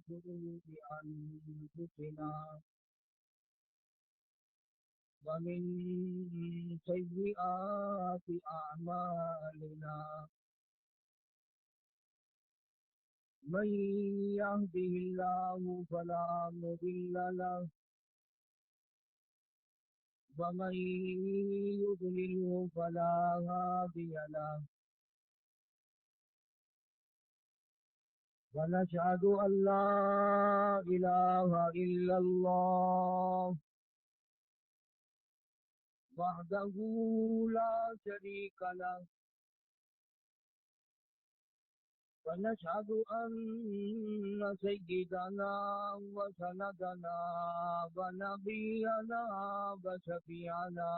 شرور أنفسنا ومن سيئات أعمالنا من يهده الله فلا مضل له ومن يضلله فلا هادي له ونشهد أن لا إله إلا الله وحده لا شريك له ونشهد أن سيدنا وسندنا ونبينا وشفيعنا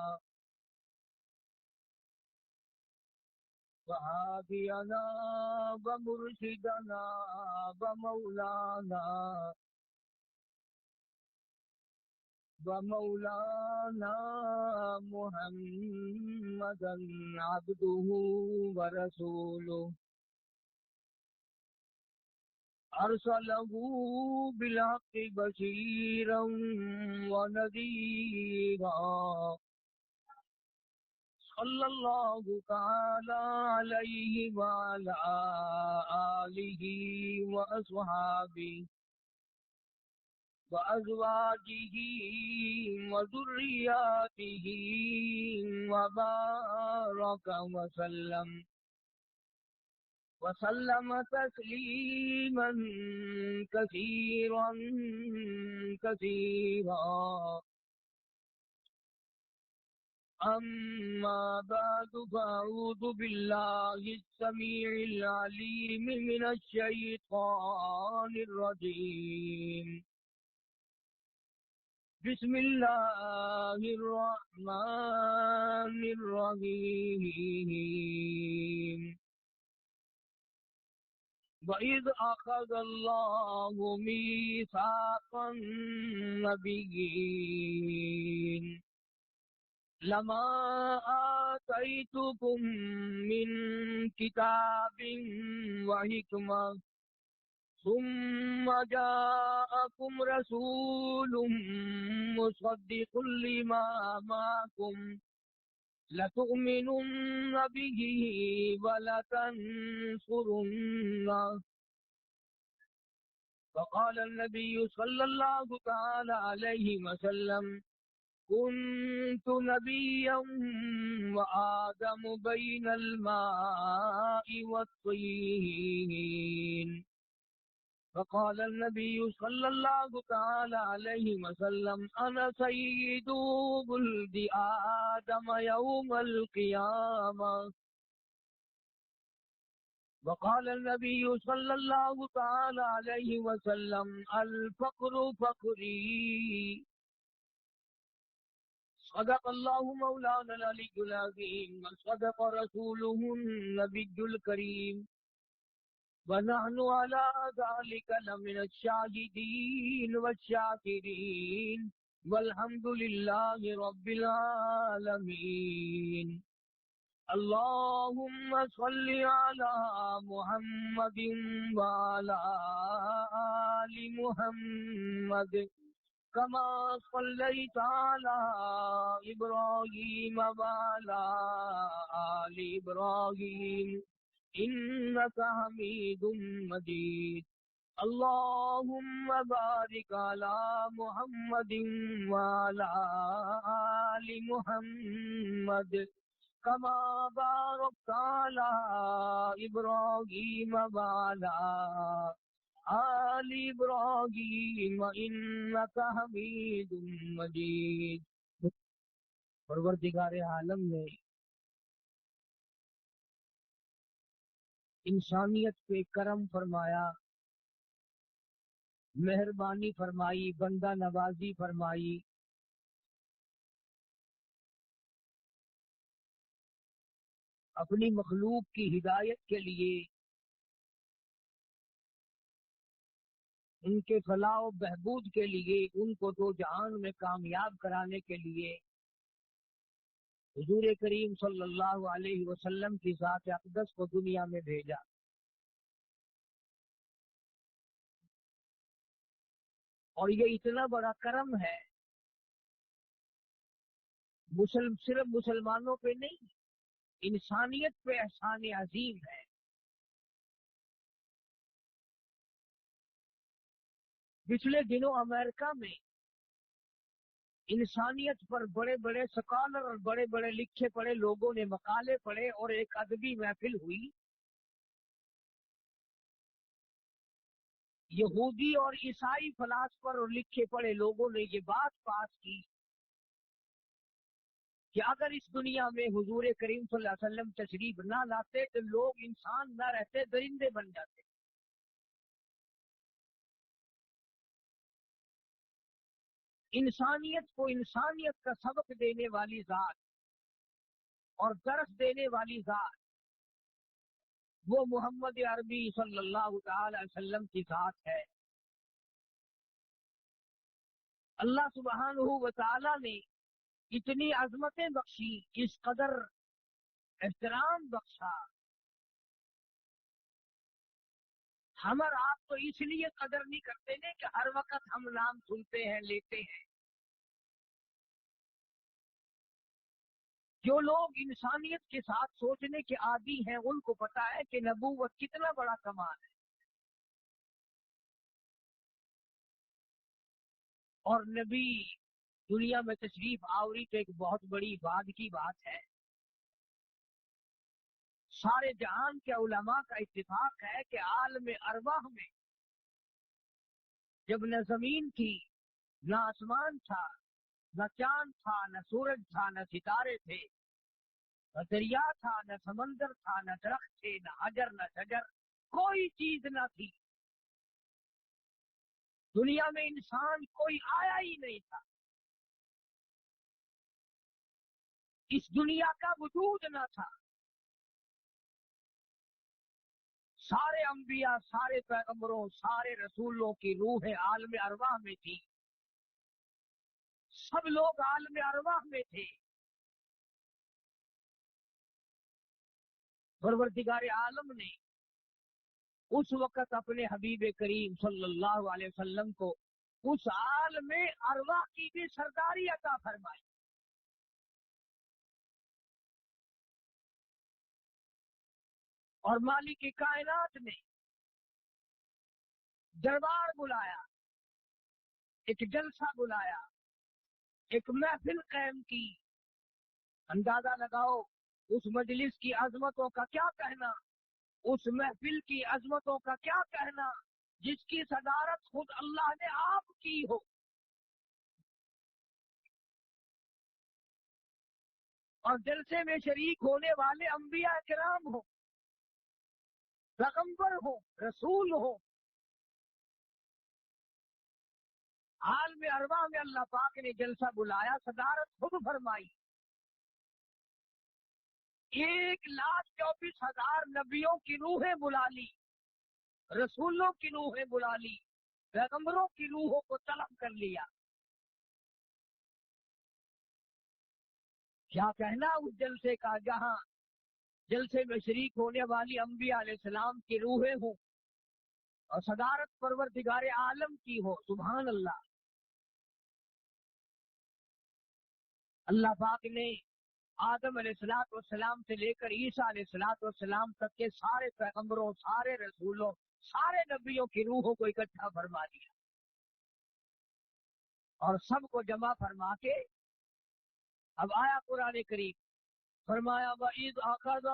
وهادينا ومرشدنا ومولانا محمدا عبده ورسوله أرسله بالحق بشيرا ونذيرا صلى الله تعالى عليه وعلى آله وأصحابه وأزواجه وذرياته وبارك وسلم تسليما كثيرا كثيرا أما بعد فأعوذ بالله السميع العليم من الشيطان الرجيم بسم الله الرحمن الرحيم وَإِذْ أَخَذَ اللَّهُ مِيثَاقَ النَّبِيِّينَ لَمَا آتَيْتُكُم مِّن كِتَابٍ وَحِكْمَةٍ ثُمَّ جَاءَكُمْ رَسُولٌ مُّصَدِّقٌ لِّمَا مَعَكُمْ لَتُؤْمِنُنَّ بِهِ وَلَتَنصُرُنَّهُ فقال النبي صلى الله تعالى عليه وسلم كنت نبيا وآدم بين الماء والطين فقال النبي صلى الله تعالى عليه وسلم أنا سيد ولد آدم يوم القيامة وقال النبي صلى الله تعالى عليه وسلم الفقر فقري صدق الله مولانا العلي العظيم وصدق رسوله النبي الكريم ونحن على ذلك لمن الشاهدين والشاكرين والحمد لله رب العالمين اللهم صل على محمد وعلى آل محمد كما صليت على إبراهيم وعلى آل إبراهيم إنك حميد مجيد اللهم بارك على محمد وعلى آل محمد كما باركت على إبراهيم وعلى آل إبراهيم إنك حميد مجيد پروردگار عالم نے انسانیت پہ کرم فرمایا، مہربانی فرمائی، بندہ نوازی فرمائی، اپنی مخلوق کی ہدایت کے لیے، ان کے فلاح و بہبود کے لیے، ان کو دو جہان میں کامیاب کرانے کے لیے حضور کریم صلی اللہ علیہ وسلم کی ذات اقدس کو دنیا میں بھیجا۔ اور یہ اتنا بڑا کرم ہے صرف مسلمانوں پہ نہیں، انسانیت پہ احسان عظیم ہے۔ پچھلے دنوں امریکہ میں انسانیت پر بڑے بڑے سکالر اور بڑے بڑے لکھے پڑھے لوگوں نے مقالے پڑھے اور ایک ادبی محفل ہوئی۔ یہودی اور عیسائی فلاسفر اور لکھے پڑھے لوگوں نے یہ بات پاس کی کہ اگر اس دنیا میں حضور کریم صلی اللہ علیہ وسلم تشریف نہ لاتے تو لوگ انسان نہ رہتے، درندے بن جاتے۔ انسانیت کو انسانیت کا سبق دینے والی ذات اور درس دینے والی ذات وہ محمد عربی صلی اللہ تعالی علیہ وسلم کی ذات ہے۔ اللہ سبحانہ و تعالی نے اتنی عظمتیں بخشی، اس قدر احترام بخشا، ہم اور آپ تو اس لیے قدر نہیں کرتے ہیں کہ ہر وقت ہم نام سنتے ہیں، لیتے ہیں۔ جو لوگ انسانیت کے ساتھ سوچنے کے عادی ہیں ان کو پتا ہے کہ نبوت کتنا بڑا کمال ہے، اور نبی دنیا میں تشریف آوری تو ایک بہت بڑی بات کی بات ہے۔ سارے جہان کے علماء کا اتفاق ہے کہ عالم ارواح میں جب نہ زمین تھی، نہ آسمان تھا، نہ چاند تھا، نہ سورج تھا، نہ ستارے تھے، نہ دریا تھا، نہ سمندر تھا، نہ درخت تھے، نہ حجر نہ شجر، کوئی چیز نہ تھی دنیا میں، انسان کوئی آیا ہی نہیں تھا، اس دنیا کا وجود نہ تھا۔ سارے انبیاء، سارے پیغمبروں، سارے رسولوں کی روح عالم ارواح میں تھی، سب لوگ عالم ارواح میں تھے۔ پروردگار عالم نے اس وقت اپنے حبیب کریم صلی اللہ علیہ وسلم کو اس عالم ارواح کی بھی سرداری عطا فرمائی۔ اور مالک کائنات نے دربار بلایا، ایک جلسہ بلایا، ایک محفل قائم کی۔ اندازہ لگاؤ اس مجلس کی عظمتوں کا کیا کہنا، اس محفل کی عظمتوں کا کیا کہنا، جس کی صدارت خود اللہ نے آپ کی ہو۔ اور جلسے میں شریک ہونے والے انبیاء کرام ہوں، پیغمبر ہوں، رسول ہوں۔ عالم ارواح میں اللہ پاک نے جلسہ بلایا، صدارت خود فرمائی۔ 1,24,000 نبیوں کی روحیں بلا لی، رسولوں کی روحیں بلا لی، پیغمبروں کی روحوں کو طلب کر لیا۔ کیا کہنا اس جلسے کا، جہاں جلسے میں شریک ہونے والی انبیاء علیہ السلام کی روحیں ہوں اور صدارت پروردگار عالم کی ہو۔ سبحان اللہ۔ اللہ پاک نے آدم علیہ السلام سے لے کر عیسیٰ علیہ السلام تک کے سارے پیغمبروں، سارے رسولوں، سارے نبیوں کی روحوں کو اکٹھا فرما دیا، اور سب کو جمع فرما کے اب آیا قرآن کریم، فرمایا وَإِذْ أَخَذَ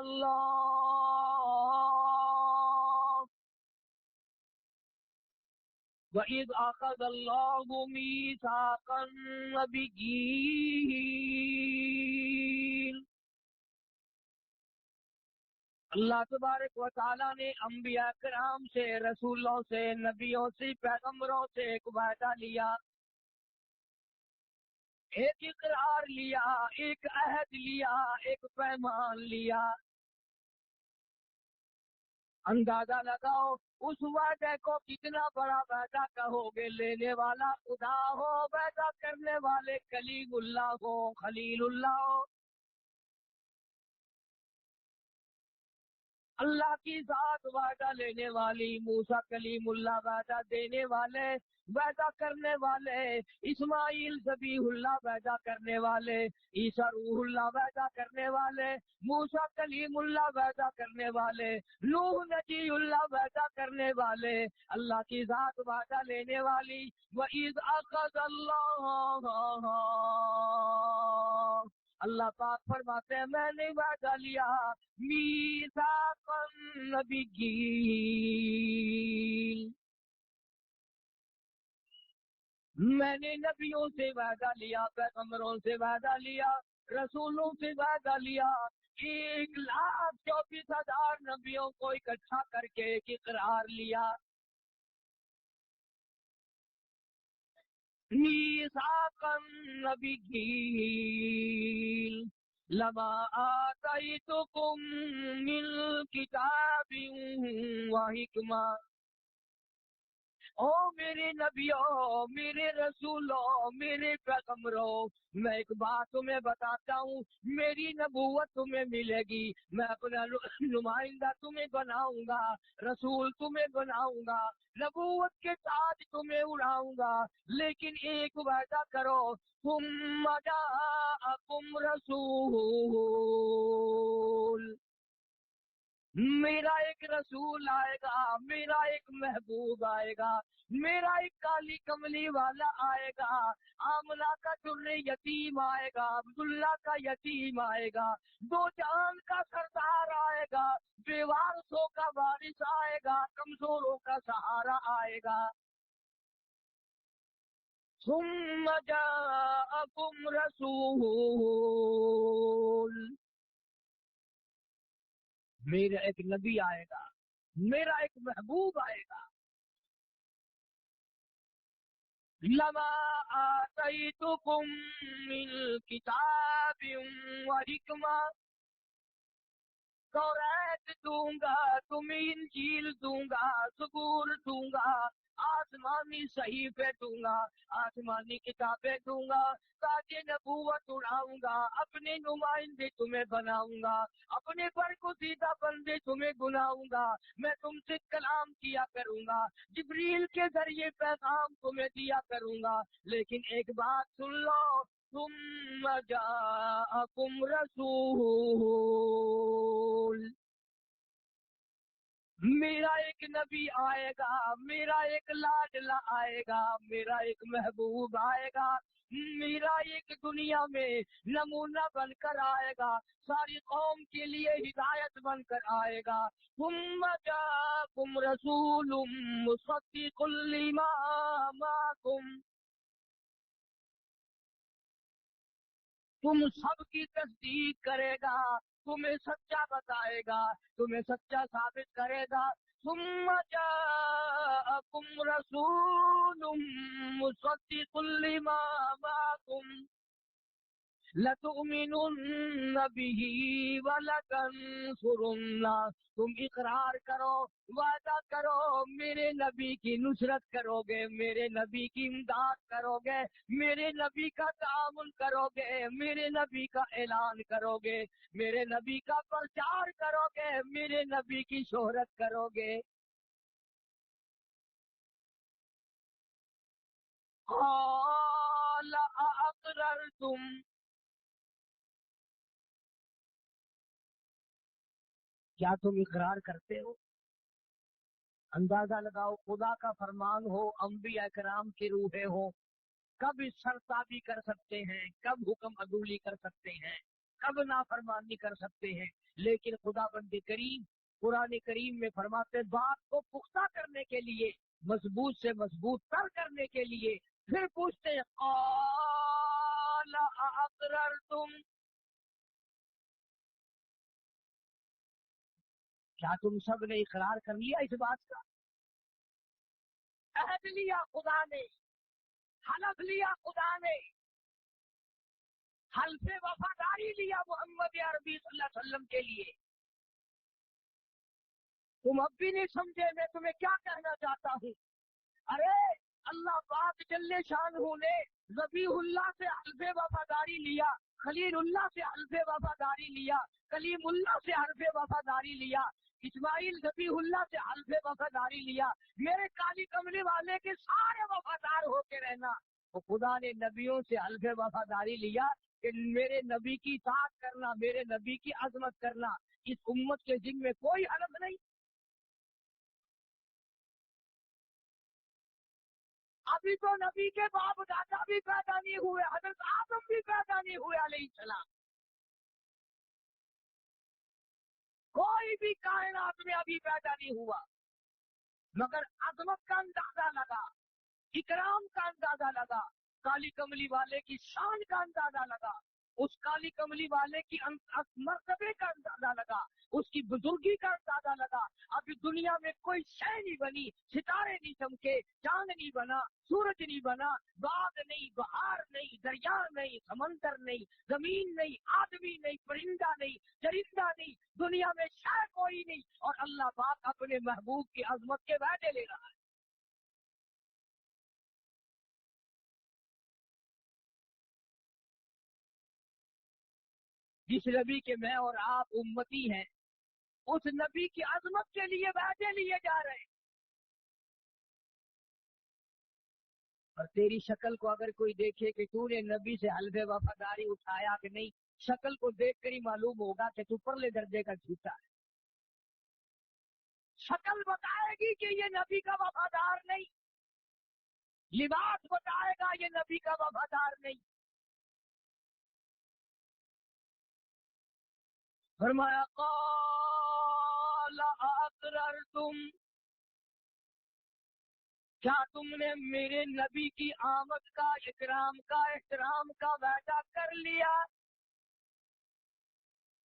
اللَّهُ مِيثَاقَ النَّبِيِّينَ، اللہ تبارک و تعالیٰ نے انبیاء کرام سے، رسولوں سے، نبیوں سے، پیغمبروں سے ایک وعدہ لیا، ایک اقرار لیا، ایک عہد لیا، ایک پیمان لیا۔ اندازہ لگاؤ اس وعدے کو، کتنا بڑا وعدہ کہو گے۔ لینے والا خدا ہو، وعدہ کرنے والے کلیم اللہ ہو، خلیل اللہ ہو۔ اللہ کی ذات وعدہ لینے والی، موسیٰ کلیم اللہ وعدہ دینے والے، وعدہ کرنے والے، اسماعیل ذبیح اللہ وعدہ کرنے والے، عیسیٰ روح اللہ وعدہ کرنے والے، موسیٰ کلیم اللہ وعدہ کرنے والے، نوح نجی اللہ وعدہ کرنے والے، اللہ کی ذات وعدہ لینے والی۔ وَإِذْ أَخَذَ اللَّهُ، اللہ پاک فرماتے ہیں میں نے وعدہ لیا، میثاق النبیین، میں نے نبیوں سے وعدہ لیا، پیغمبروں سے وعدہ لیا، رسولوں سے وعدہ لیا، 1,24,000 نبیوں کو اکٹھا کر کے ایک اقرار لیا۔ میثاق النبیین لما آتیتکم من کتاب و حکمہ، او میرے نبیوں، میرے رسولوں، میرے پیغمبروں، میں ایک بات تمہیں بتاتا ہوں، میری نبوت تمہیں ملے گی، میں اپنا نمائندہ تمہیں بناؤں گا، رسول تمہیں بناؤں گا، نبوت کے تاج تمہیں اڑاؤں گا، لیکن ایک وعدہ کرو، ثم جاءکم رسول، میرا ایک رسول آئے گا، میرا ایک محبوب آئے گا، میرا ایک کالی کملی والا آئے گا، آمنہ کا در یتیم آئے گا، عبداللہ کا یتیم آئے گا، دو جہان کا سردار آئے گا، بے وارثوں کا وارث آئے گا، کمزوروں کا سہارا آئے گا۔ ثم جاءکم رسول، میرا ایک نبی آئے گا، میرا ایک محبوب آئے گا، لما آتیتکم من کتاب و حکمہ، توریت دوں گا، تمہیں انجیل دوں گا، زبور دوں گا، آسمانی صحیفے دوں گا، آسمانی کتابیں دوں گا، تاج نبوت اڑاؤں گا، اپنے نمائندے تمہیں بناؤں گا، اپنے برگزیدہ بندے تمہیں بناؤں گا، میں تم سے کلام کیا کروں گا، جبریل کے ذریعے پیغام تمہیں دیا کروں گا، لیکن ایک بات سن لو، ثم جاءکم رسول، میرا ایک نبی آئے گا، میرا ایک لاڈلا آئے گا، میرا ایک محبوب آئے گا، میرا ایک دنیا میں نمونہ بن کر آئے گا، ساری قوم کے لیے ہدایت بن کر آئے گا۔ ثم جاءکم رسول مصدق لما معکم، تم سب کی تصدیق کرے گا، تمہیں سچا بتائے گا، تمہیں سچا ثابت کرے گا۔ ثم جاءکم رسول مصدق لما معکم لتؤمنن به ولتنصرنہ، تم اقرار کرو، وعدہ کرو، میرے نبی کی نصرت کرو گے، میرے نبی کی امداد کرو گے، میرے نبی کا تعامل کرو گے، میرے نبی کا اعلان کرو گے، میرے نبی کا پرچار کرو گے، میرے نبی کی شہرت کرو گے۔ قال اقررتم، کیا تم اقرار کرتے ہو؟ اندازہ لگاؤ، خدا کا فرمان ہو، انبیاء کرام کی روحیں ہو، کب سرتابی کر سکتے ہیں، کب حکم عدولی کر سکتے ہیں، کب نافرمانی کر سکتے ہیں، لیکن خدا بند کریم قرآن کریم میں فرماتے بات کو پختہ کرنے کے لیے، مضبوط سے مضبوط تر کرنے کے لیے پھر پوچھتے ہیں قال اقررتم، کیا تم سب نے اقرار کر لیا اس بات کا؟ عہد لیا خدا نے، حلف لیا خدا نے، حلف وفاداری لیا محمد عربی صلی اللہ علیہ وسلم کے لیے۔ تم اب بھی نہیں سمجھے میں تمہیں کیا کہنا چاہتا ہوں؟ ارے اللہ پاک جل شانہ نے ذبیح اللہ سے حلف وفاداری لیا، خلیل اللہ سے حلف وفاداری لیا، کلیم اللہ سے حلف وفاداری لیا، اسماعیل ذبیح اللہ سے حلف وفاداری لیا، میرے کالی کملی والے کے سارے وفادار ہو کے رہنا. تو خدا نے نبیوں سے حلف وفاداری لیا کہ میرے نبی کی اطاعت کرنا، میرے نبی کی عظمت کرنا. اس امت کے ذمہ میں کوئی حلف نہیں. ابھی تو نبی کے باپ دادا بھی پیدا نہیں ہوئے، حضرت آدم بھی پیدا نہیں ہوئے علیہ السلام. کوئی بھی کائنات میں ابھی پیدا نہیں ہوا، مگر عظمت کا اندازہ لگا، اکرام کا اندازہ لگا، کالی کملی والے کی شان کا اندازہ لگا، اس کالی کملی والے کی مرتبے کا اندازہ لگا، اس کی بزرگی کا اندازہ لگا. ابھی دنیا میں کوئی شے نہیں بنی، ستارے نہیں چمکے، چاند نہیں بنا، سورج نہیں بنا، باغ نہیں، بہار نہیں، دریا نہیں، سمندر نہیں، زمین نہیں، آدمی نہیں، پرندہ نہیں، چرندہ نہیں، دنیا میں شے کوئی نہیں، اور اللہ پاک اپنے محبوب کی عظمت کے وعدے لے رہا ہے. جس نبی کے میں اور آپ امتی ہیں، اس نبی کی عظمت کے لیے وعدے لیے جا رہے ہیں. اور تیری شکل کو اگر کوئی دیکھے کہ تو نے نبی سے حلف وفاداری اٹھایا کہ نہیں، شکل کو دیکھ کر ہی معلوم ہوگا کہ تو پرلے درجے کا جھوٹا ہے. شکل بتائے گی کہ یہ نبی کا وفادار نہیں، لباس بتائے گا یہ نبی کا وفادار نہیں. فرمایا قال اقررتم، کیا تم نے میرے نبی کی آمد کا، اکرام کا، احترام کا وعدہ کر لیا؟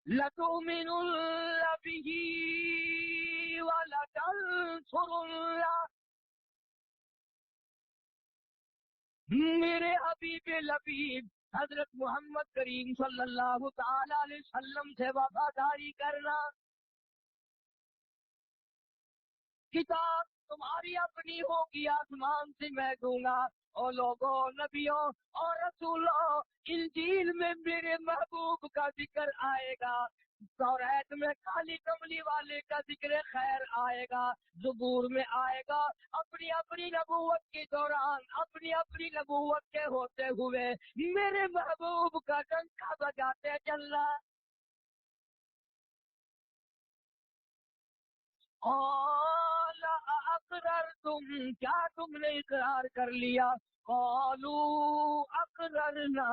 لَتُؤْمِنُنَّ بِهِ وَلَتَنصُرُنَّهُ، میرے حبیب لبیب حضرت محمد کریم صلی اللہ تعالی علیہ وسلم سے وفاداری کرنا. کتاب تمہاری اپنی ہوگی، آسمان سے میں دوں گا. اور لوگوں، نبیوں اور رسولوں، انجیل میں میرے محبوب کا ذکر آئے گا، توریت میں کالی کملی والے کا ذکر خیر آئے گا، زبور میں آئے گا. اپنی اپنی نبوت کے دوران، اپنی اپنی نبوت کے ہوتے ہوئے میرے محبوب کا ڈنکا بجاتے چلنا. قال اقررتم، کیا تم نے اقرار کر لیا؟ قالوا اقررنا،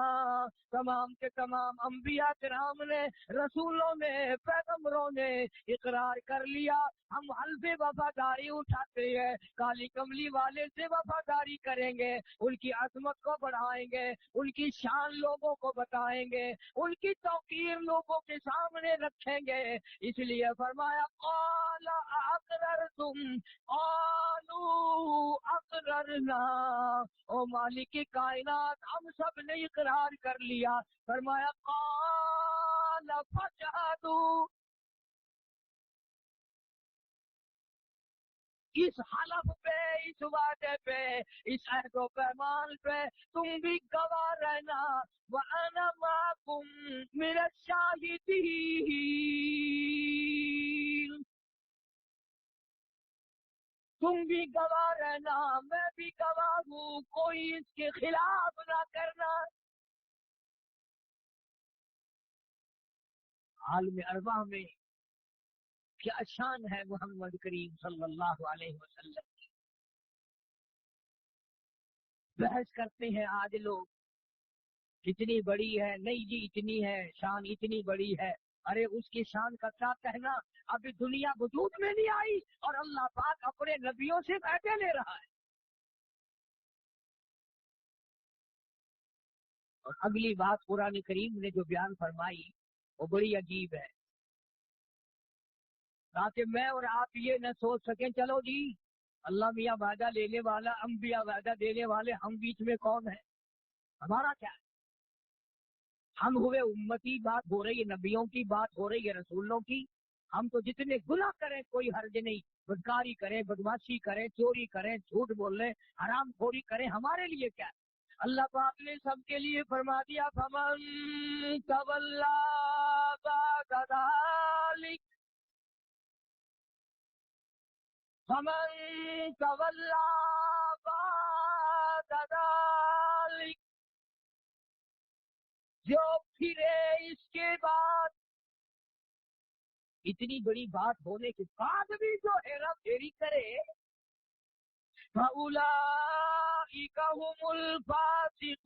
تمام کے تمام انبیاء کرام نے، رسولوں نے، پیغمبروں نے اقرار کر لیا. ہم حلف وفاداری اٹھاتے ہیں، کالی کملی والے سے وفاداری کریں گے، ان کی عظمت کو بڑھائیں گے، ان کی شان لوگوں کو بتائیں گے، ان کی توقیر لوگوں کے سامنے رکھیں گے. اس لیے فرمایا قال اقررتم، قالوا اقررنا، او مالک کائنات ہم سب نے اقرار کر لیا. فرمایا قال فاشهدوا، اس حلف پہ، اس وعدے پہ، اس عہد و پیمان پہ تم بھی گواہ رہنا. وَأَنَا مَعَكُمْ مِنَ الشَّاهِدِينَ، تم بھی گواہ رہنا، میں بھی گواہ ہوں، کوئی اس کے خلاف نہ کرنا. عالم ارواح میں کیا شان ہے محمد کریم صلی اللہ علیہ وسلم. بحث کرتے ہیں آج لوگ، کتنی بڑی ہے، نہیں جی اتنی ہے، شان اتنی بڑی ہے. ارے اس کی شان کا کیا کہنا، ابھی دنیا وجود میں نہیں آئی اور اللہ پاک اپنے نبیوں سے وعدے لے رہا ہے. اور اگلی بات قرآن کریم نے جو بیان فرمائی وہ بڑی عجیب ہے، تاکہ میں اور آپ یہ نہ سوچ سکیں چلو جی اللہ میاں وعدہ لینے والا، انبیاء وعدہ دینے والے، ہم بیچ میں کون ہیں، ہمارا کیا ہے. ہم ہوئے امتی، بات ہو رہی ہے نبیوں کی، بات ہو رہی ہے رسولوں کی. ہم تو جتنے گناہ کریں کوئی حرج نہیں، بدکاری کریں، بدماشی کریں، چوری کریں، جھوٹ بولیں، حرام خوری کریں، ہمارے لیے کیا ہے. اللہ پاک نے سب کے لیے فرما دیا فمن تولا بعد ذلک، فمن تولا بعد ذلك، جو پھرے اس کے بعد، اتنی بڑی بات ہونے کے بعد بھی جو ہیرا پھیری کرے، فَأُولَٰئِكَ هُمُ الْفَاسِقُونَ،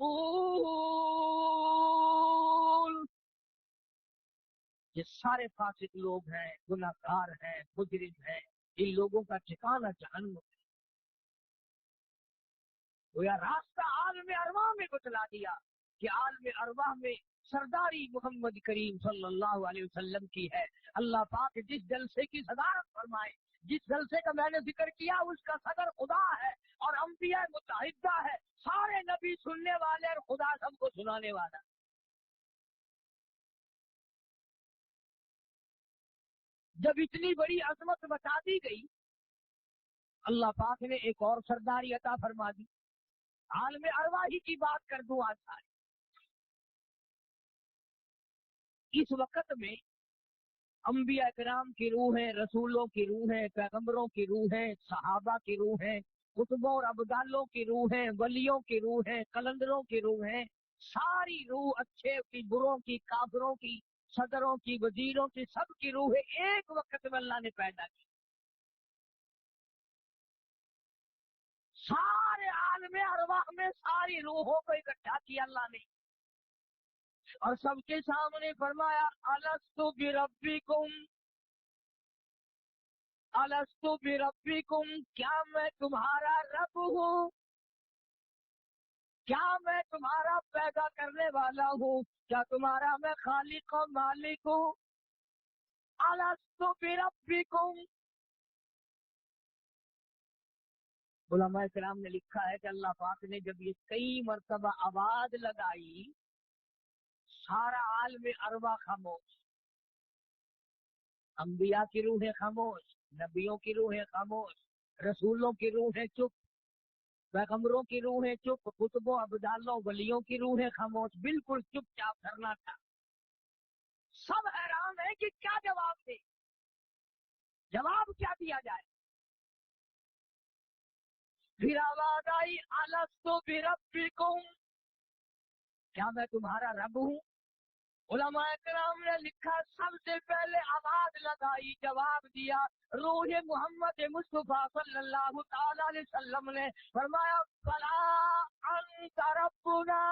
یہ سارے فاسق لوگ ہیں، گناہگار ہیں، مجرم ہیں، ان لوگوں کا ٹھکانہ جہنم ہے۔ گویا راستہ عالم ارواح میں بتلا دیا کہ عالم ارواح میں سرداری محمد کریم صلی اللہ علیہ وسلم کی ہے۔ اللہ پاک جس جلسے کی صدارت فرمائے، جس جلسے کا میں نے ذکر کیا، اس کا صدر خدا ہے اور انبیاء متحدہ ہے، سارے نبی سننے والے اور خدا سب کو سنانے والا۔ جب اتنی بڑی عظمت بتا دی گئی، اللہ پاک نے ایک اور سرداری عطا فرما دی۔ عالم ارواحی کی بات کر دوں آج ساری۔ اس وقت میں انبیاء کرام کی روحیں، رسولوں کی روحیں، پیغمبروں کی روحیں، صحابہ کی روحیں، کتبوں اور ابدالوں کی روحیں، ولیوں کی روحیں، قلندروں کی روحیں، ساری روح، اچھے کی، بروں کی، کافروں کی، صدروں کی، وزیروں کی، سب کی روحیں ایک وقت میں اللہ نے پیدا کی۔ سارے عالم ارواح میں ساری روحوں کو اکٹھا کیا اللہ نے، اور سب کے سامنے فرمایا الستو بربکم، الستو بربکم، کیا میں تمہارا رب ہوں؟ کیا میں تمہارا پیدا کرنے والا ہوں؟ کیا تمہارا میں خالق و مالک ہوں؟ الستو بربکم۔ علماء کرام نے لکھا ہے کہ اللہ پاک نے جب یہ کئی مرتبہ آواز لگائی، سارا عالم ارواح خاموش، انبیاء کی روحیں خاموش، نبیوں کی روحیں خاموش، رسولوں کی روحیں چپ، پیغمبروں کی روحیں چپ، کتبوں، ابدالوں، ولیوں کی روحیں خاموش، بالکل چپ چاپ کرنا تھا۔ سب حیران ہے کہ کیا جواب دے، جواب کیا دیا جائے۔ پھر آواز آئی الستو بربکم، کیا میں تمہارا رب ہوں؟ علماء کرام نے لکھا سب سے پہلے آواز لگائی، جواب دیا روح محمد مصطفیٰ صلی اللہ تعالی علیہ وسلم نے، فرمایا بلا انت ربنا،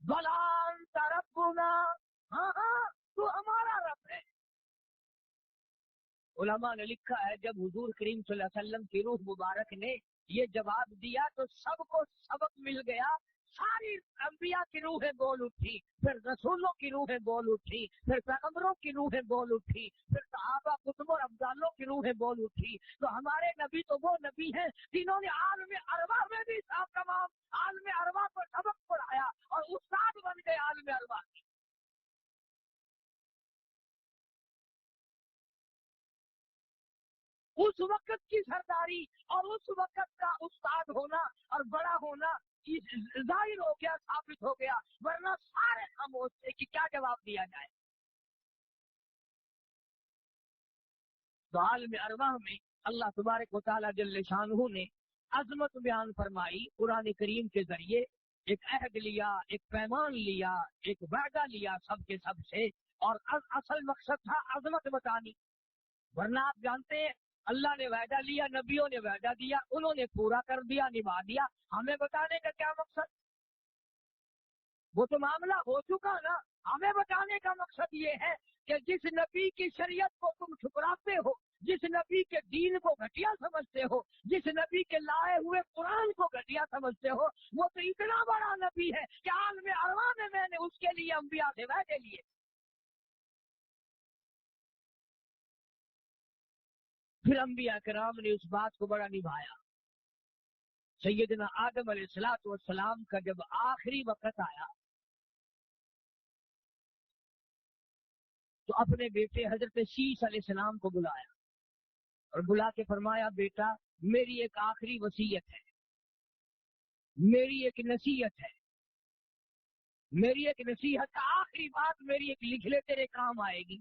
بلا انت ربنا، ہاں ہاں تو ہمارا رب ہے۔ علماء نے لکھا ہے جب حضور کریم صلی اللہ علیہ وسلم کی روح مبارک نے یہ جواب دیا تو سب کو سبق مل گیا، ساری انبیاء کی روحیں بول اٹھی، پھر رسولوں کی روحیں بول اٹھی، پھر پیغمبروں کی روحیں بول اٹھی، پھر صحابہ، کتب اور ابدالوں کی روحیں بول اٹھی۔ تو ہمارے نبی تو وہ نبی ہیں جنہوں نے عالم ارواح میں بھی تمام عالم ارواح کو سبق پڑھایا اور استاد بن گئے عالم ارواح۔ اس وقت کی سرداری اور اس وقت کا استاد ہونا اور بڑا ہونا ظاہر ہو گیا، ثابت ہو گیا، ورنہ سارے خاموش تھے کہ کیا جواب دیا جائے۔ تو عالم ارواح میں اللہ تبارک و تعالیٰ جل شانہ نے عظمت بیان فرمائی، قرآن کریم کے ذریعے ایک عہد لیا، ایک پیمان لیا، ایک وعدہ لیا سب کے سب سے، اور اصل مقصد تھا عظمت بتانی۔ ورنہ آپ جانتے ہیں اللہ نے وعدہ لیا، نبیوں نے وعدہ دیا، انہوں نے پورا کر دیا، نبھا دیا، ہمیں بتانے کا کیا مقصد؟ وہ تو معاملہ ہو چکا نا۔ ہمیں بتانے کا مقصد یہ ہے کہ جس نبی کی شریعت کو تم ٹھکراتے ہو، جس نبی کے دین کو گھٹیا سمجھتے ہو، جس نبی کے لائے ہوئے قرآن کو گھٹیا سمجھتے ہو، وہ تو اتنا بڑا نبی ہے کہ عالم ارواح میں نے اس کے لیے انبیاء سے وعدے لیے۔ پھر انبیاء کرام نے اس بات کو بڑا نبھایا۔ سیدنا آدم علیہ السلام کا جب آخری وقت آیا تو اپنے بیٹے حضرت شیش علیہ السلام کو بلایا اور بلا کے فرمایا بیٹا میری ایک آخری وصیت ہے، میری ایک نصیحت ہے، میری ایک نصیحت آخری بات میری ایک لکھ لے تیرے کام آئے گی۔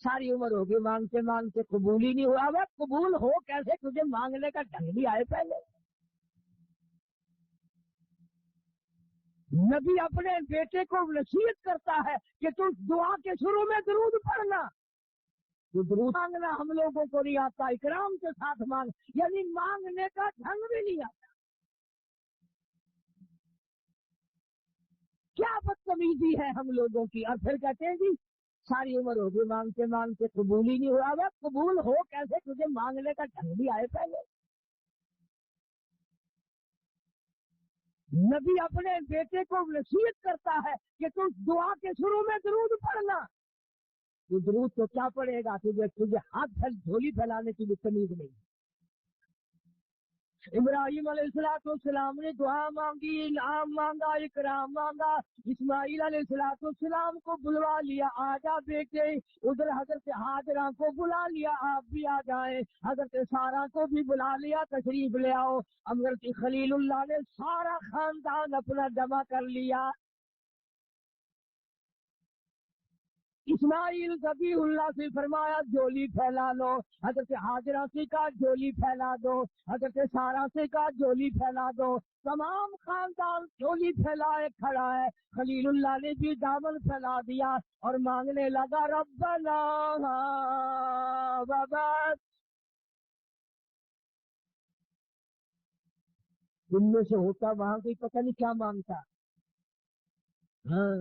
ساری عمر ہوگی مانگتے مانگتے قبول ہی نہیں ہوا. قبول ہو کیسے؟ تجھے مانگنے کا ڈھنگ بھی آئے پہلے. نبی اپنے بیٹے کو نصیحت کرتا ہے کہ تم دعا کے شروع میں درود پڑھنا. تو درود مانگنا ہم لوگوں کو نہیں آتا، اکرام کے ساتھ مانگ، یعنی مانگنے کا ڈھنگ بھی نہیں آتا. کیا بدتمیزی ہے ہم لوگوں کی. اور پھر کہتے ہیں جی ساری عمر ہوگی مانگتے مانگتے قبول ہی نہیں ہوا. قبول ہو کیسے؟ تجھے مانگنے کا ڈھنگ بھی آئے پہلے. نبی اپنے بیٹے کو نصیحت کرتا ہے کہ تم دعا کے شروع میں درود پڑھنا. تو درود تو کیا پڑے گا؟ تجھے ہاتھ جھولی پھیلانے کی بھی تمیز نہیں. ابراہیم علیہ السلام نے دعا مانگی، انعام مانگا، اکرام مانگا. اسماعیل علیہ السلام کو بلوا لیا، آجا بیٹے. ادھر حضرت ہاجرہ کو بلا لیا، آپ بھی آ جائیں. حضرت سارہ کو بھی بلا لیا، تشریف لے آؤ. حضرت خلیل اللہ نے سارا خاندان اپنا جمع کر لیا. اسماعیل ذبیح اللہ سے فرمایا جھولی پھیلا لو. حضرت ہاجرہ سے کہا جھولی پھیلا دو. حضرت سارہ سے کہا جھولی پھیلا دو. تمام خاندان جھولی پھیلائے کھڑا ہے. خلیل اللہ نے بھی دامن پھیلا دیا اور مانگنے لگا ربنا وبس. ان میں سے ہوتا وہاں کوئی پتہ نہیں کیا مانگتا. ہاں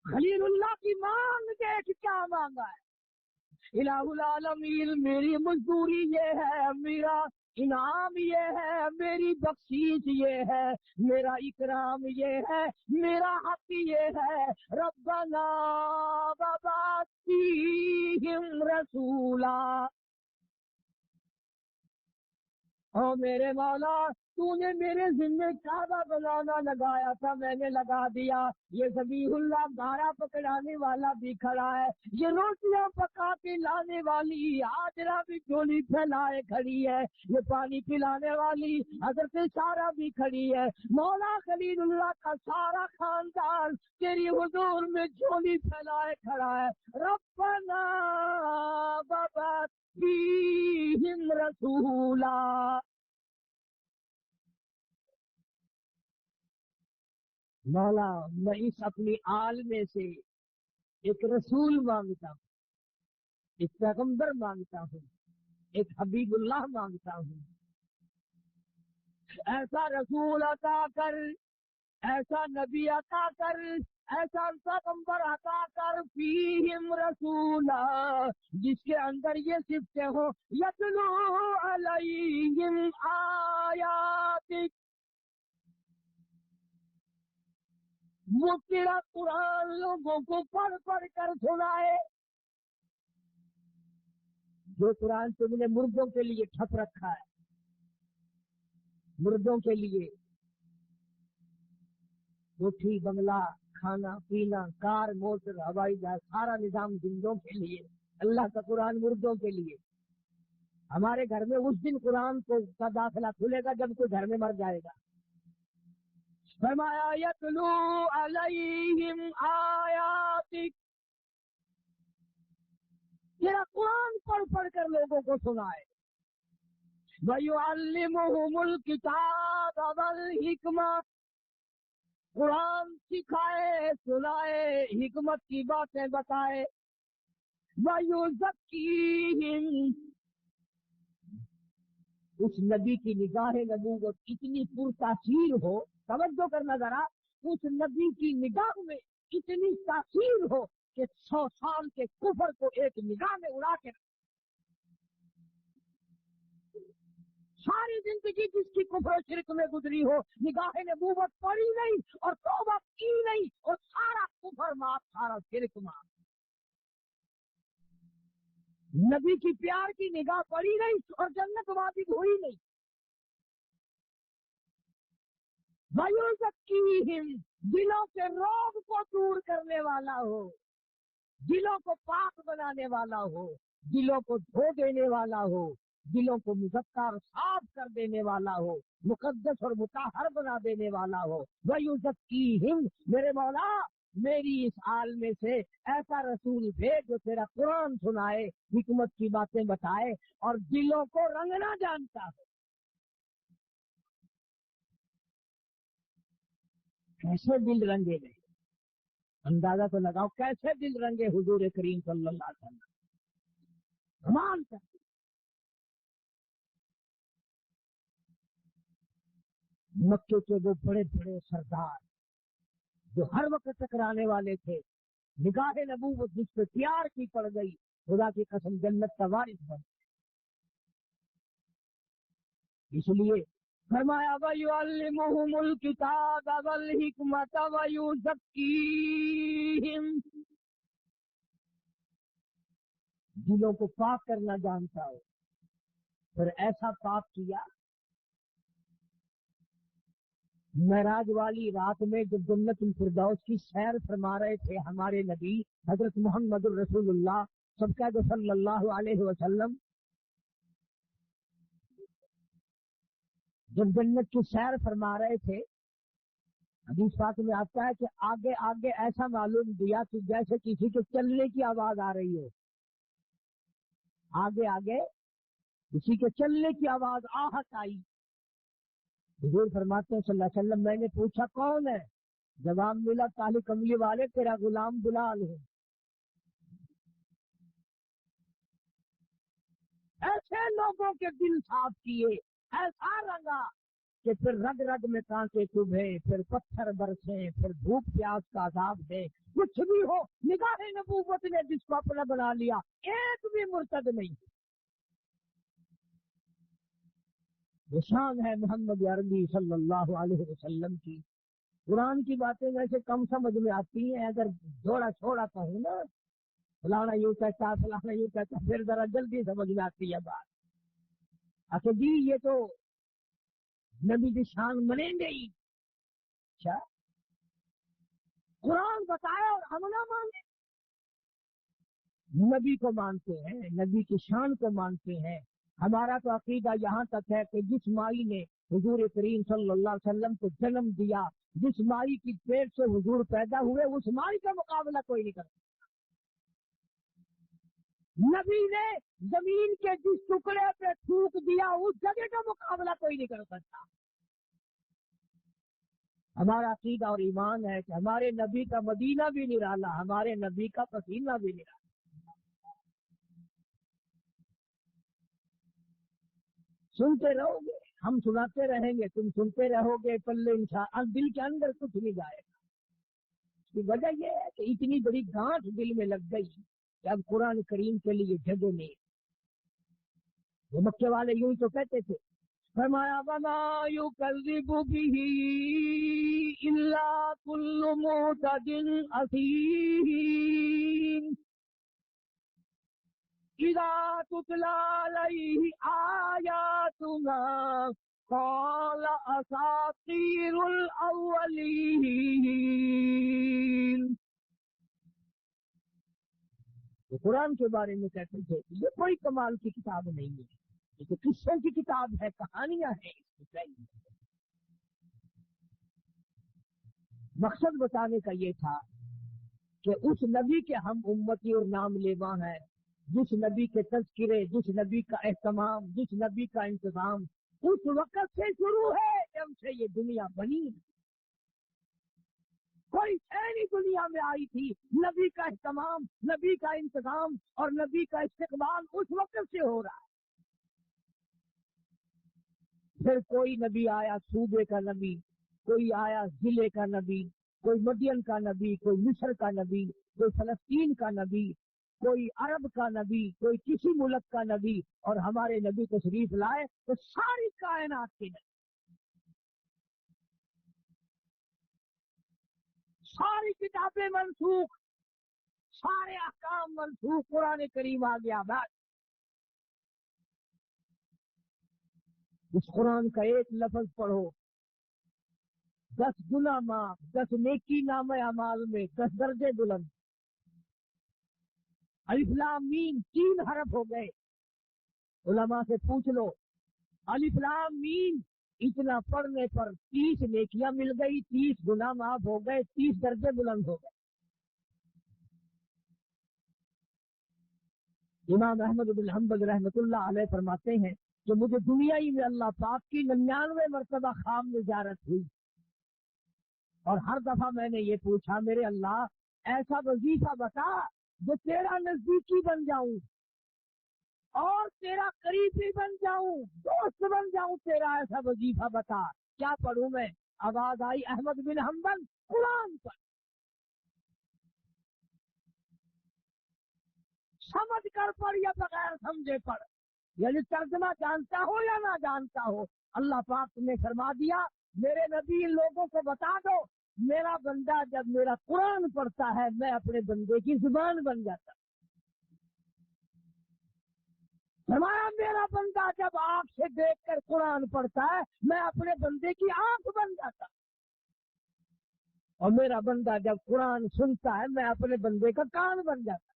خلیل اللہ کی مانگ دیکھ کیا مانگا ہے. الہ العالمین میری مزدوری یہ ہے، میرا انعام یہ ہے، میری بخشش یہ ہے، میرا اکرام یہ ہے، میرا حق یہ ہے. ربنا وبعث فیہم رسولا. او میرے مولا تو نے میرے ذمہ کعبہ بنانا لگایا تھا، میں نے لگا دیا. یہ ذبیح اللہ گارا پکڑانے والا بھی کھڑا ہے، یہ روٹیاں پکا کے لانے والی ہاجرہ بھی جھولی پھیلائے کھڑی ہے، یہ پانی پلانے والی حضرت سارہ بھی کھڑی ہے. مولا خلیل اللہ کا سارا خاندان تیری حضور میں جھولی پھیلائے کھڑا ہے. ربنا وبعث فیہم رسولا. مولا میں اس اپنی آل میں سے ایک رسول مانگتا ہوں، ایک پیغمبر مانگتا ہوں، ایک حبیب اللہ مانگتا ہوں. ایسا رسول عطا کر، ایسا نبی عطا کر، ایسا پیغمبر عطا کر فیہم رسولا جس کے اندر یہ صفتیں ہوں یتلو علیہم آیاتک. وہ تیرا قرآن لوگوں کو پڑھ پڑھ کر سنائے. جو قرآن تم نے مردوں کے لیے ٹھپ رکھا ہے، مردوں کے لیے روٹی بنگلہ کھانا پینا کار موٹر ہوائی جہاز سارا نظام زندوں کے لیے، اللہ کا قرآن مردوں کے لیے. ہمارے گھر میں اس دن قرآن کا داخلہ کھلے گا جب کوئی گھر میں مر جائے گا. فرمایا یتلو علیہم آیاتک، تیرا قرآن پڑھ پڑھ کر لوگوں کو سنائے. وَيُعَلِّمُهُمُ الْكِتَابَ وَالْحِکْمَةَ، قرآن سکھائے سنائے حکمت کی باتیں بتائے. وَيُزَكِّيهِمْ، اس نبی کی نگاہ نبوت اتنی پرتاثیر ہو، توجہ کرنا ذرا، اس نبی کی نگاہ میں اتنی تاثیر ہو کہ 100 سال کے کفر کو ایک نگاہ میں اڑا کے ساری زندگی جس کی کفر و شرک میں گزری ہو، نگاہ نبوت پڑی نہیں اور توبہ کی نہیں اور سارا کفر معاف، سارا شرک معاف. نبی کی پیار کی نگاہ پڑی نہیں اور جنت واجب ہوئی نہیں. وَيُزَكِّيهِمْ، دلوں کے روب کو دور کرنے والا ہو، دلوں کو پاک بنانے والا ہو، دلوں کو دھو دینے والا ہو، دلوں کو مذکر صاف کر دینے والا ہو، مقدس اور مطہر بنا دینے والا ہو. وَيُزَكِّيهِمْ، میرے مولا میری اس حال میں سے ایسا رسول بھیج جو تیرا قرآن سنائے، حکمت کی باتیں بتائے اور دلوں کو رنگنا جانتا ہو۔ کیسے دل رنگے گئے، اندازہ تو لگاؤ کیسے دل رنگے حضور کریم صلی اللہ علیہ وسلم، کمال کر مکے کے وہ بڑے بڑے سردار جو ہر وقت ٹکرانے والے تھے، نگاہ نبوت جس پہ پیار کی پڑ گئی، خدا کی قسم جنت کا وارث بن۔ اس لیے فرمایا وَيُعَلِّمُهُمُ الْكِتَابَ وَالْحِكْمَةَ وَيُزَكِّيهِمْ، دلوں کو پاک کرنا جانتا ہو۔ پھر ایسا پاک کیا، معراج والی رات میں جب جنت الفردوس کی سیر فرما رہے تھے ہمارے نبی حضرت محمد الرسول اللہ سب کا جو صلی اللہ علیہ وسلم، جب جنت کی سیر فرما رہے تھے، حدیث پاک میں آتا ہے کہ آگے آگے ایسا معلوم دیا کہ جیسے کسی کے چلنے کی آواز آ رہی ہو، آگے آگے کسی کے چلنے کی آواز آہٹ آئی۔ حضور فرماتے ہیں صلی اللہ علیہ وسلم، میں نے پوچھا کون ہے؟ جواب ملا کالی کملی والے تیرا غلام بلال ہے۔ ایسے لوگوں کے دل صاف کیے، ایسا رنگا کہ پھر رگ رگ میں کانٹے چبھے، پھر پتھر برسے، پھر بھوک پیاس کا عذاب دے، کچھ بھی ہو، نگاہ نبوت نے جس کو اپنا بنا لیا ایک بھی مرتد نہیں۔ وہ شان ہے محمد عربی صلی اللہ علیہ وسلم کی۔ قرآن کی باتیں ویسے کم سمجھ میں آتی ہیں، اگر جوڑا چھوڑا کہوں نا، فلانا یوں کہتا فلانا یوں کہتا، پھر ذرا جلدی سمجھ میں آتی ہے بات۔ اچھا جی یہ تو نبی کی شان منیں گے ہی، اچھا قرآن بتایا اور ہم نہ مانیں، نبی کو مانتے ہیں، نبی کی شان کو مانتے ہیں۔ ہمارا تو عقیدہ یہاں تک ہے کہ جس مائی نے حضور کریم صلی اللہ علیہ وسلم کو جنم دیا، جس مائی کی پیٹ سے حضور پیدا ہوئے، اس مائی کا مقابلہ کوئی نہیں کرتا۔ نبی نے زمین کے جس ٹکڑے پہ تھوک دیا، اس جگہ کا مقابلہ کوئی نہیں کر سکتا۔ ہمارا عقیدہ اور ایمان ہے کہ ہمارے نبی کا مدینہ بھی نرالا، ہمارے نبی کا پسینہ بھی نرالا۔ سنتے رہو گے، ہم سناتے رہیں گے، تم سنتے رہو گے، پلے انشاءاللہ دل کے اندر کچھ نہیں جائے گا۔ اس کی وجہ یہ ہے کہ اتنی بڑی گانٹھ دل میں لگ گئی کہ اب قرآن کریم کے لیے جگہ نہیں۔ وہ مکے والے یوں تو کہتے تھے، فرمایا وما یکذب بہ الا کل معتد اثیم، اذا تتلی علیہ آیاتنا قال اساطیر الاولین۔ وہ قرآن کے بارے میں کہتے تھے یہ کوئی کمال کی کتاب نہیں ہے، یہ تو قصوں کی کتاب ہے، کہانیاں ہیں اس میں۔ مقصد بتانے کا یہ تھا کہ اس نبی کے ہم امتی اور نام لیوا ہیں، جس نبی کے تذکرے، جس نبی کا اہتمام، جس نبی کا انتظام اس وقت سے شروع ہے جب سے یہ دنیا بنی۔ کوئی شہری دنیا میں آئی تھی، نبی کا اہتمام، نبی کا انتظام اور نبی کا استقبال اس وقت سے ہو رہا ہے۔ پھر کوئی نبی آیا صوبے کا نبی، کوئی آیا ضلع کا نبی، کوئی مدین کا نبی، کوئی مصر کا نبی، کوئی فلسطین کا نبی، کوئی عرب کا نبی، کوئی کسی ملک کا نبی، اور ہمارے نبی تشریف لائے تو ساری کائنات کے نبی، ساری کتابیں منسوخ، سارے احکام منسوخ، قرآن کریم آ گیا۔ بس اس قرآن کا ایک لفظ پڑھو، 10 گناہ معاف، 10 نیکی نامہ اعمال میں 10 درجے بلند۔ الف لام میم 3 حرف ہو گئے۔ علماء سے پوچھ لو، الف لام میم اتنا پڑھنے پر 30 نیکیاں مل گئی، 30 گناہ معاف ہو گئے، 30 درجے بلند ہو گئے۔ امام احمد بن حنبل رحمۃ اللہ علیہ فرماتے ہیں کہ مجھے دنیا ہی میں اللہ پاک کی 99 مرتبہ خواب میں زیارت ہوئی، اور ہر دفعہ میں نے یہ پوچھا میرے اللہ ایسا وظیفہ بتا جو تیرا نزدیکی بن جاؤں اور تیرا قریبی بن جاؤں، دوست بن جاؤں، تیرا ایسا وظیفہ بتا۔ کیا پڑھوں میں؟ آواز آئی احمد بن حنبل قرآن پر، سمجھ کر پڑھ یا بغیر سمجھے پڑھ، یعنی ترجمہ جانتا ہو یا نہ جانتا ہو۔ اللہ پاک نے فرما دیا میرے نبی ان لوگوں کو بتا دو میرا بندہ جب میرا قرآن پڑھتا ہے میں اپنے بندے کی زبان بن جاتا۔ فرمایا میرا بندہ جب آنکھ سے دیکھ کر قرآن پڑھتا ہے میں اپنے بندے کی آنکھ بن جاتا، اور میرا بندہ جب قرآن سنتا ہے میں اپنے بندے کا کان بن جاتا۔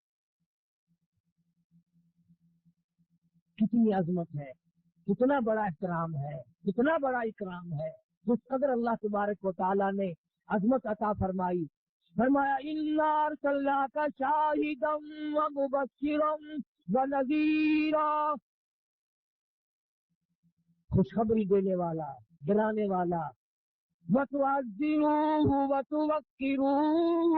کتنی عظمت ہے، کتنا بڑا احترام ہے، کتنا بڑا اکرام ہے جس قدر اللہ تبارک و تعالیٰ نے عظمت عطا فرمائی۔ فرمایا اِنَّا أَرْسَلْنَاكَ شَاهِدًا وَمُبَشِّرًا وَنَذِيرًا، خوشخبری دینے والا، ڈرانے والا، وَتُعَزِّرُوهُ وَتُوَقِّرُوهُ،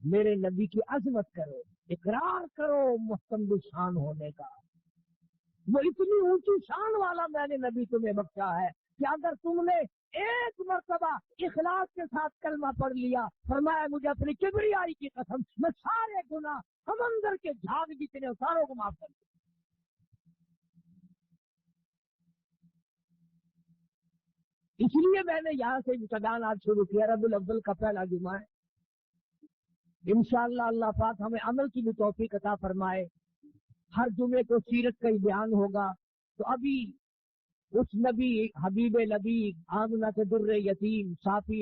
میرے نبی کی عظمت کرو، اقرار کرو محتمل شان ہونے کا۔ وہ اتنی اونچی شان والا میں نے نبی تمہیں بخشا ہے کہ اگر تم نے ایک مرتبہ اخلاص کے ساتھ کلمہ پڑھ لیا، فرمایا مجھے اپنی کبریائی کی قسم میں سارے گناہ سمندر کے جھاگ جتنے ساروں کو معاف کر دوں۔ اس لیے میں نے یہاں سے ابتداءً آج شروع کیا، ربیع الاول کا پہلا جمعہ ہے، انشاءاللہ اللہ پاک ہمیں عمل کی بھی توفیق عطا فرمائے۔ ہر جمعے کو سیرت کا ہی بیان ہوگا، تو ابھی اس نبی حبیب نبی آمنہ کے در یتیم صافی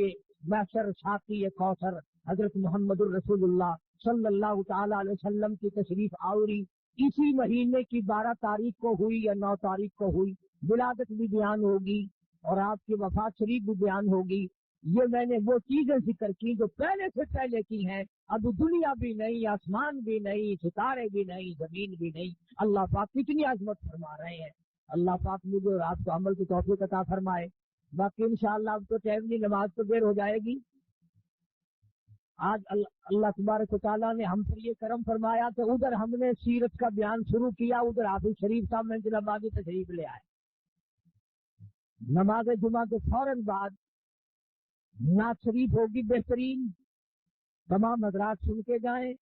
محشر ساقی کوثر حضرت محمد الرسول اللہ صلی اللہ تعالی علیہ وسلم کی تشریف آوری اسی مہینے کی 12 تاریخ کو ہوئی یا 9 تاریخ کو ہوئی، ولادت بھی بیان ہوگی اور آپ کی وفات شریف بھی بیان ہوگی۔ یہ میں نے وہ چیزیں ذکر کی جو پہلے سے پہلے کی ہیں، اب دنیا بھی نہیں، آسمان بھی نہیں، ستارے بھی نہیں، زمین بھی نہیں، اللہ پاک کتنی عظمت فرما رہے ہیں۔ اللہ پاک مجھے اور آپ کو عمل کی توفیق عطا فرمائے۔ باقی انشاءاللہ اب تو ٹائم نہیں، نماز تو دیر ہو جائے گی۔ آج اللہ تبارک و تعالیٰ نے ہم پر یہ کرم فرمایا کہ ادھر ہم نے سیرت کا بیان شروع کیا، ادھر حافظ شریف صاحب میں آبادی تشریف لے آئے۔ نماز جمعہ کے فوراً بعد نعت شریف ہوگی بہترین، تمام حضرات سن کے جائیں۔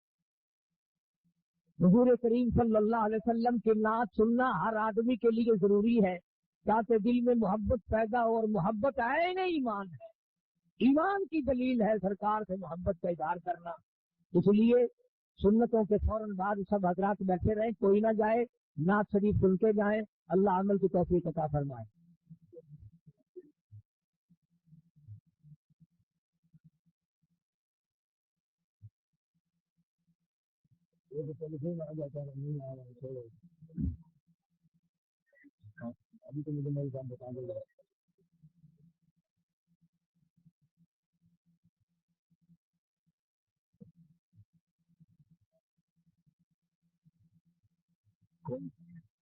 حضور کریم صلی اللہ علیہ وسلم کی نعت سننا ہر آدمی کے لیے ضروری ہے تاکہ دل میں محبت پیدا ہو، اور محبت عین ایمان ہے، ایمان کی دلیل ہے سرکار سے محبت کا اظہار کرنا۔ اس لیے سنتوں کے فوراً بعد سب حضرات بیٹھے رہیں، کوئی نہ جائے، نعت شریف سن کے جائیں۔ اللہ عمل کی توفیق عطا فرمائے۔ ابھی تو مجھے نہیں کام بتا دے گا۔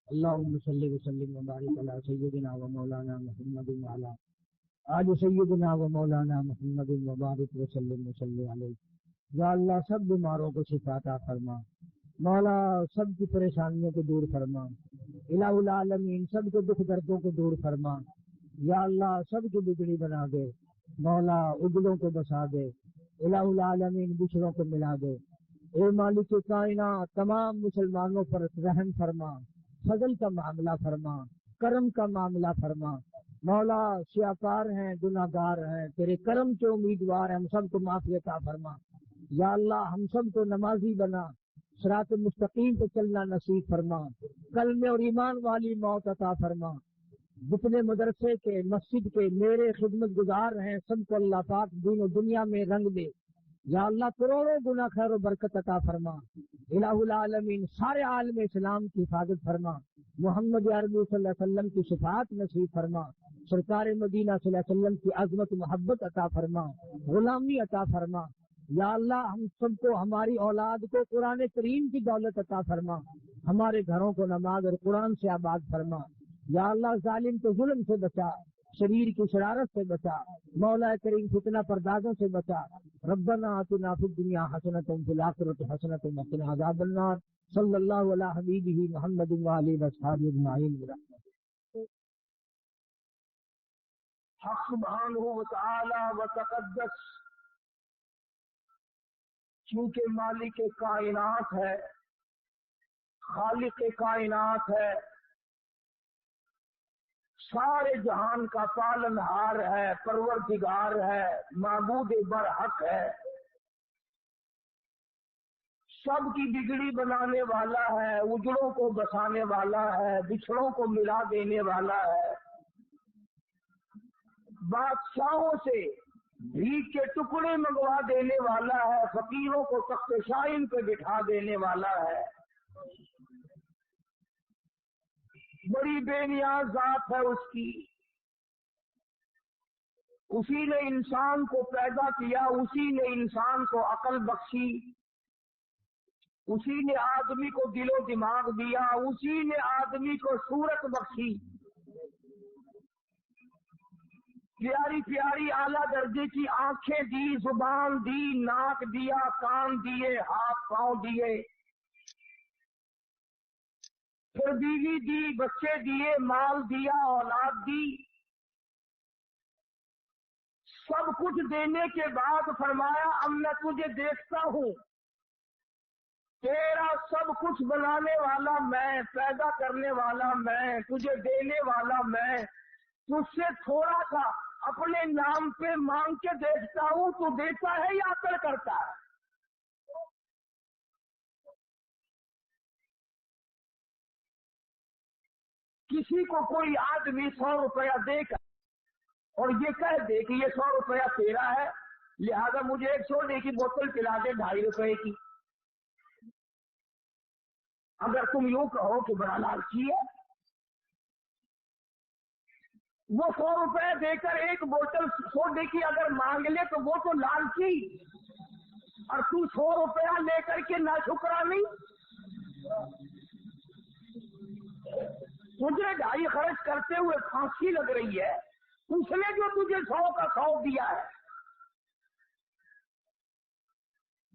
اللہم صلی وسلم وبارک علی سیدنا و مولانا محمد وعلی آل سیدنا و مولانا محمد وبارک وسلم وصلی علیہ۔ یا اللہ سب بیماروں کو شفا عطا فرما، مولا سب کی پریشانیوں کو دور فرما، الہ العالمین سب کے دکھ دردوں کو دور فرما۔ یا اللہ سب کی بگڑی بنا دے، مولا اجڑوں کو بسا دے، الہ العالمین بچھڑوں کو ملا دے۔ اے مالک کائنات تمام مسلمانوں پر رحم فرما، فضل کا معاملہ فرما، کرم کا معاملہ فرما۔ مولا سیاکار ہیں، گناہ گار ہیں، تیرے کرم کے امیدوار ہیں، ہم سب کو معافی عطا فرما۔ یا اللہ ہم سب کو نمازی بنا، صراط مستقیم پہ چلنا نصیب فرما، کلمے اور ایمان والی موت عطا فرما۔ جتنے مدرسے کے مسجد کے میرے خدمت گزار ہیں سب کو اللہ پاک دین و دنیا میں رنگ دے۔ یا اللہ کروڑوں گنا خیر و برکت عطا فرما۔ الہ العالمین سارے عالم اسلام کی حفاظت فرما، محمد عربی صلی اللہ علیہ وسلم کی شفاعت نصیب فرما، سرکار مدینہ صلی اللہ علیہ وسلم کی عظمت محبت عطا فرما، غلامی عطا فرما۔ یا اللہ ہم سب کو ہماری اولاد کو قرآن کریم کی دولت عطا فرما، ہمارے گھروں کو نماز اور قرآن سے آباد فرما۔ یا اللہ ظالم کو ظلم سے بچا، شریر کی شرارت سے بچا، مولا کریم فتنہ پردازوں سے بچا۔ ربنا آتنا فی الدنیا حسنۃ وفی الآخرۃ حسنۃ وقنا عذاب النار۔ صلی اللہ علی حبیبہ محمد وآلہ وصحبہ اجمعین۔ حق سبحانہ وتعالی وتقدس چونکہ مالک کائنات ہے، خالق کائنات ہے، سارے جہان کا پالنہار ہے، پروردگار ہے، معبود برحق ہے، سب کی بگڑی بنانے والا ہے، اجڑوں کو بسانے والا ہے، بچھڑوں کو ملا دینے والا ہے، بادشاہوں سے بھیک کے ٹکڑے منگوا دینے والا ہے، فقیروں کو تخت شاہین پہ بٹھا دینے والا ہے، بڑی بے نیاز ذات ہے اس کی۔ اسی نے انسان کو پیدا کیا، اسی نے انسان کو عقل بخشی، اسی نے آدمی کو دل و دماغ دیا، اسی نے آدمی کو صورت بخشی، پیاری پیاری اعلیٰ درجے کی آنکھیں دی، زبان دی، ناک دیا، کان دیے، ہاتھ پاؤں دیے، پھر بیوی دی، بچے دیے، مال دیا، اولاد دی، سب کچھ دینے کے بعد فرمایا اب میں تجھے دیکھتا ہوں، تیرا سب کچھ بنانے والا میں، پیدا کرنے والا میں، تجھے دینے والا میں، تجھ سے تھوڑا سا اپنے نام پہ مانگ کے دیکھتا ہوں، تو دیتا ہے یا عطا کرتا ہے؟ کسی کو کوئی آدمی 100 روپیہ دے کر اور یہ کہہ دے کہ یہ 100 روپیہ تیرا ہے، لہذا مجھے ایک سونے کی بوتل پلا دے 2.5 روپے کی، اگر تم یوں کہو کہ بڑا لالچی ہے، وہ 100 روپے دے کر ایک بوتل سوڈے کی اگر مانگ لے تو وہ تو لالچی، اور تو 100 روپیہ لے کر کے نہ شکرانی، تجھے 2.5 خرچ کرتے ہوئے پھانسی لگ رہی ہے، اس نے جو تجھے 100 کا 100 دیا ہے۔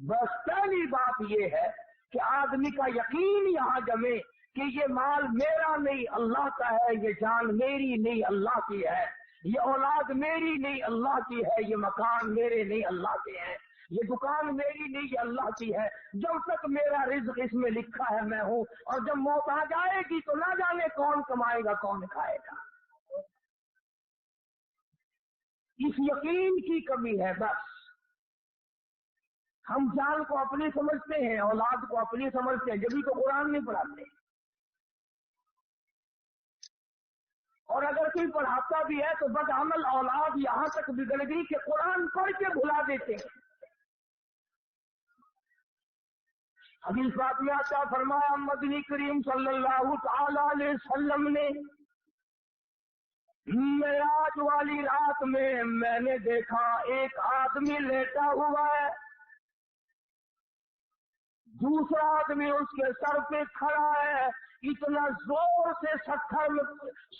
بس پہلی بات یہ ہے کہ آدمی کا یقین یہاں جمے کہ یہ مال میرا نہیں اللہ کا ہے، یہ جان میری نہیں اللہ کی ہے، یہ اولاد میری نہیں اللہ کی ہے، یہ مکان میرے نہیں اللہ کے ہیں، یہ دکان میری نہیں یہ اللہ کی ہے، جب تک میرا رزق اس میں لکھا ہے میں ہوں، اور جب موت آ جائے گی تو نہ جانے کون کمائے گا کون کھائے گا۔ اس یقین کی کمی ہے بس۔ ہم جان کو اپنی سمجھتے ہیں، اولاد کو اپنی سمجھتے ہیں، جبھی تو قرآن نہیں پڑھاتے، اور اگر کوئی پڑھاتا بھی ہے تو بدعمل اولاد یہاں تک بگڑ گئی کہ قرآن پڑھ کے بھلا دیتے ہیں۔ حدیث پاک میں آتا فرمایا مدنی کریم صلی اللہ تعالی علیہ وسلم نے معراج والی رات میں نے دیکھا ایک آدمی لیٹا ہوا ہے، دوسرا آدمی اس کے سر پہ کھڑا ہے، اتنا زور سے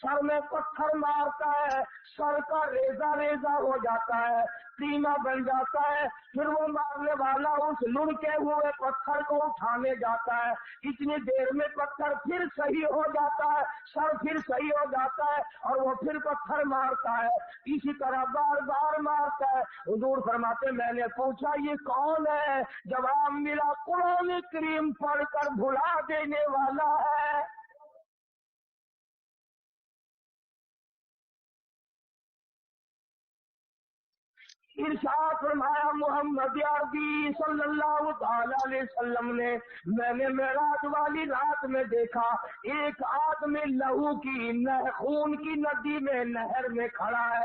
سر میں پتھر مارتا ہے، سر کا ریزہ ریزہ ہو جاتا ہے، سینہ بن جاتا ہے، پھر وہ مارنے والا اس لڑکے ہوئے پتھر کو اٹھانے جاتا ہے، اتنی دیر میں پتھر پھر صحیح ہو جاتا ہے، سر پھر صحیح ہو جاتا ہے، اور وہ پھر پتھر مارتا ہے، اسی طرح بار بار مارتا ہے۔ حضور فرماتے میں نے پوچھا یہ کون ہے؟ جواب ملا قرآن کریم پڑھ کر بھلا دینے والا ہے۔ ارشاد فرمایا محمد عربی صلی اللہ تعالی علیہ وسلم نے میں نے معراج والی رات میں دیکھا ایک آدمی لہو کی خون کی ندی میں نہر میں کھڑا ہے،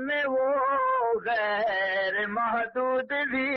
میں وہ غیر محدود بھی